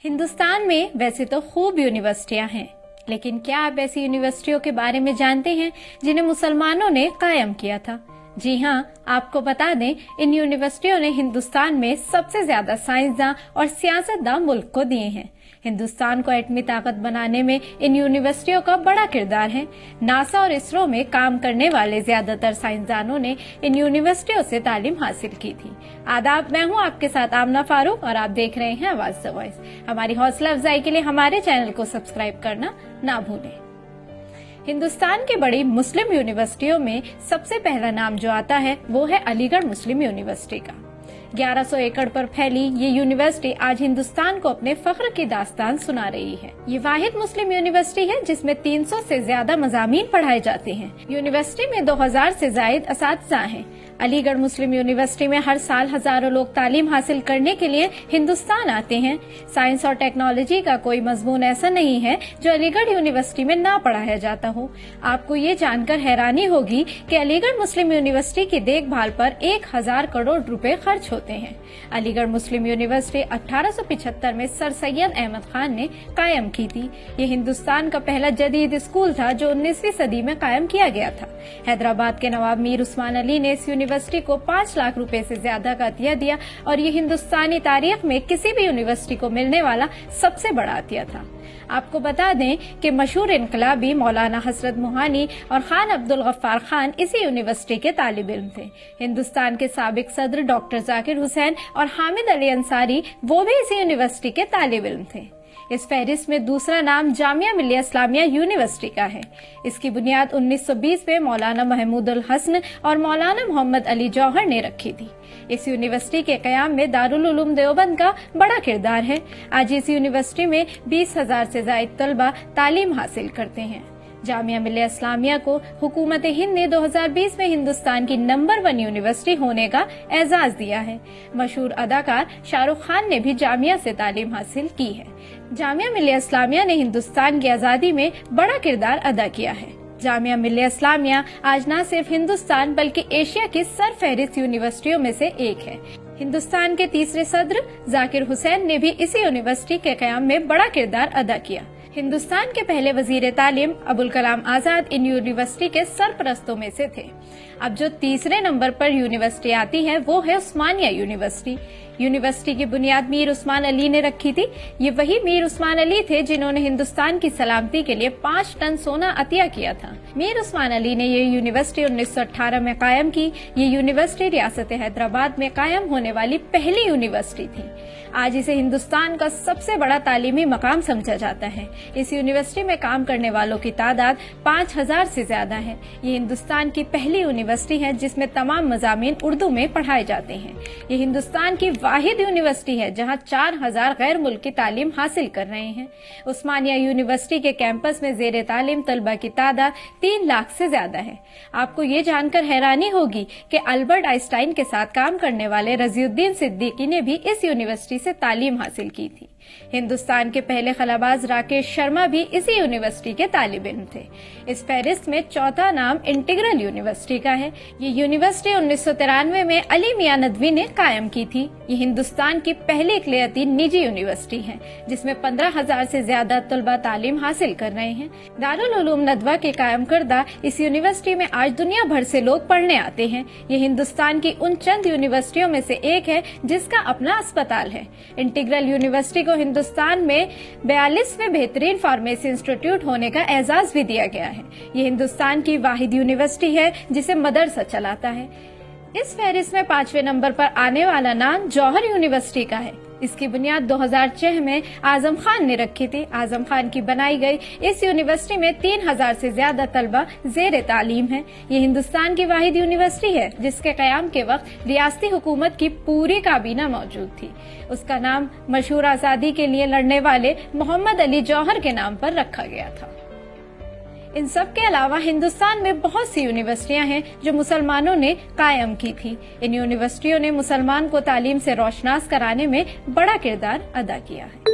हिंदुस्तान में वैसे तो खूब यूनिवर्सिटियां हैं, लेकिन क्या आप ऐसी यूनिवर्सिटियों के बारे में जानते हैं जिन्हें मुसलमानों ने कायम किया था? जी हाँ, आपको बता दें, इन यूनिवर्सिटियों ने हिंदुस्तान में सबसे ज्यादा साइंसदान और सियासतदान मुल्क को दिए हैं। हिंदुस्तान को एटमी ताकत बनाने में इन यूनिवर्सिटियों का बड़ा किरदार है। नासा और इसरो में काम करने वाले ज्यादातर साइंसदानों ने इन यूनिवर्सिटियों से तालीम हासिल की थी। आदाब, मैं हूँ आपके साथ आमना फारूक और आप देख रहे हैं आवाज द वॉइस। हमारी हौसला अफजाई के लिए हमारे चैनल को सब्सक्राइब करना ना भूलें। हिंदुस्तान की बड़ी मुस्लिम यूनिवर्सिटियों में सबसे पहला नाम जो आता है वो है अलीगढ़ मुस्लिम यूनिवर्सिटी का। 1100 एकड़ पर फैली ये यूनिवर्सिटी आज हिंदुस्तान को अपने फख्र की दास्तान सुना रही है। ये वाहिद मुस्लिम यूनिवर्सिटी है जिसमें 300 से ज्यादा मज़ामीन पढ़ाए जाते हैं। यूनिवर्सिटी में 2000 से ज्यादा असातिज़ा हैं। अलीगढ़ मुस्लिम यूनिवर्सिटी में हर साल हजारों लोग तालीम हासिल करने के लिए हिंदुस्तान आते हैं। साइंस और टेक्नोलॉजी का कोई मजमून ऐसा नहीं है जो अलीगढ़ यूनिवर्सिटी में ना पढ़ाया जाता हो। आपको ये जानकर हैरानी होगी कि अलीगढ़ मुस्लिम यूनिवर्सिटी की देखभाल पर 1000 करोड़ रुपए खर्च होते हैं। अलीगढ़ मुस्लिम यूनिवर्सिटी 1875 में सर सैयद अहमद खान ने कायम की थी। ये हिंदुस्तान का पहला जदीद स्कूल था जो 19वीं सदी में कायम किया गया था। हैदराबाद के नवाब मीर उस्मान अली ने इस यूनिवर्सिटी को 5 लाख रुपए से ज्यादा का अतिया दिया और ये हिंदुस्तानी तारीख में किसी भी यूनिवर्सिटी को मिलने वाला सबसे बड़ा अतिया था। आपको बता दें कि मशहूर इनकलाबी मौलाना हजरत मोहानी और खान अब्दुल गफ्फार खान इसी यूनिवर्सिटी के तालिब इल्म थे। हिंदुस्तान के साबिक सदर डॉक्टर जाकिर हुसैन और हामिद अली अंसारी वो भी इसी यूनिवर्सिटी के तालिब इल्म थे। इस फहरिस्त में दूसरा नाम जामिया मिल्लिया इस्लामिया यूनिवर्सिटी का है। इसकी बुनियाद 1920 में मौलाना महमूद उल हसन और मौलाना मोहम्मद अली जौहर ने रखी थी। इस यूनिवर्सिटी के कयाम में दारुल उलूम देवबंद का बड़ा किरदार है। आज इस यूनिवर्सिटी में 20,000 से ज्यादा तलबा तालीम हासिल करते हैं। जामिया मिल्लिया इस्लामिया को हुकूमत हिंद ने 2020 में हिंदुस्तान की नंबर 1 यूनिवर्सिटी होने का एजाज दिया है। मशहूर अदाकार शाहरुख खान ने भी जामिया से तालीम हासिल की है। जामिया मिल्लिया इस्लामिया ने हिंदुस्तान की आजादी में बड़ा किरदार अदा किया है। जामिया मिल्लिया इस्लामिया आज न सिर्फ हिंदुस्तान बल्कि एशिया की सरफहरिस्त यूनिवर्सिटियों में से एक है। हिंदुस्तान के तीसरे सदर जाकिर हुसैन ने भी इसी यूनिवर्सिटी के कयाम में बड़ा किरदार अदा किया। हिंदुस्तान के पहले वजीर तालीम अबुल कलाम आजाद इन यूनिवर्सिटी के सरपरस्तों में से थे। अब जो तीसरे नंबर पर यूनिवर्सिटी आती है वो है उस्मानिया यूनिवर्सिटी। यूनिवर्सिटी की बुनियाद मीर उस्मान अली ने रखी थी। ये वही मीर उस्मान अली थे जिन्होंने हिंदुस्तान की सलामती के लिए 5 टन सोना अतिया किया था। मीर उस्मान अली ने ये यूनिवर्सिटी 1918 में कायम की। ये यूनिवर्सिटी रियासत हैदराबाद में कायम होने वाली पहली यूनिवर्सिटी थी। आज इसे हिंदुस्तान का सबसे बड़ा तालीमी मकाम समझा जाता है। इस यूनिवर्सिटी में काम करने वालों की तादाद 5000 से ज्यादा है। ये हिंदुस्तान की पहली यूनिवर्सिटी है जिसमें तमाम मज़ामीन उर्दू में पढ़ाए जाते हैं। ये हिंदुस्तान की वाहिद यूनिवर्सिटी है जहां 4000 गैर मुल्की तालीम हासिल कर रहे हैं। उस्मानिया यूनिवर्सिटी के कैंपस में जेर तालीम तलबा की तादाद 3 लाख से ज्यादा है। आपको ये जानकर हैरानी होगी कि अल्बर्ट आइंस्टाइन के साथ काम करने वाले रजीउद्दीन सिद्दीकी ने भी इस यूनिवर्सिटी से तालीम हासिल की थी। हिंदुस्तान के पहले खलाबाज राकेश शर्मा भी इसी यूनिवर्सिटी के तालिब इल्म थे। इस फहरिस्त में चौथा नाम इंटीग्रल यूनिवर्सिटी का है। ये यूनिवर्सिटी 1993 में अली मियां नदवी ने कायम की थी। ये हिंदुस्तान की पहली इकलियती निजी यूनिवर्सिटी है जिसमें 15,000 से ज्यादा तलबा तालीम हासिल कर रहे हैं। दारुल उलूम नदवा के कायम करदा इस यूनिवर्सिटी में आज दुनिया भर से लोग पढ़ने आते हैं। ये हिंदुस्तान की उन चंद यूनिवर्सिटियों में से एक है जिसका अपना अस्पताल है। इंटीग्रल यूनिवर्सिटी को हिंदुस्तान में 42वें बेहतरीन फार्मेसी इंस्टीट्यूट होने का एजाज भी दिया गया है। ये हिंदुस्तान की वाहिद यूनिवर्सिटी है जिसे मदरसा चलाता है। इस फहरिस्त में 5वें नंबर पर आने वाला नाम जौहर यूनिवर्सिटी का है। इसकी बुनियाद 2006 में आजम खान ने रखी थी। आजम खान की बनाई गई इस यूनिवर्सिटी में 3000 से ज्यादा तलबा जेर तालीम है। ये हिंदुस्तान की वाहिद यूनिवर्सिटी है जिसके कयाम के वक्त रियासती हुकूमत की पूरी काबीना मौजूद थी। उसका नाम मशहूर आजादी के लिए लड़ने वाले मोहम्मद अली जौहर के नाम पर रखा गया था। इन सब के अलावा हिंदुस्तान में बहुत सी यूनिवर्सिटियां हैं जो मुसलमानों ने कायम की थी। इन यूनिवर्सिटियों ने मुसलमान को तालीम से रोशनास कराने में बड़ा किरदार अदा किया है।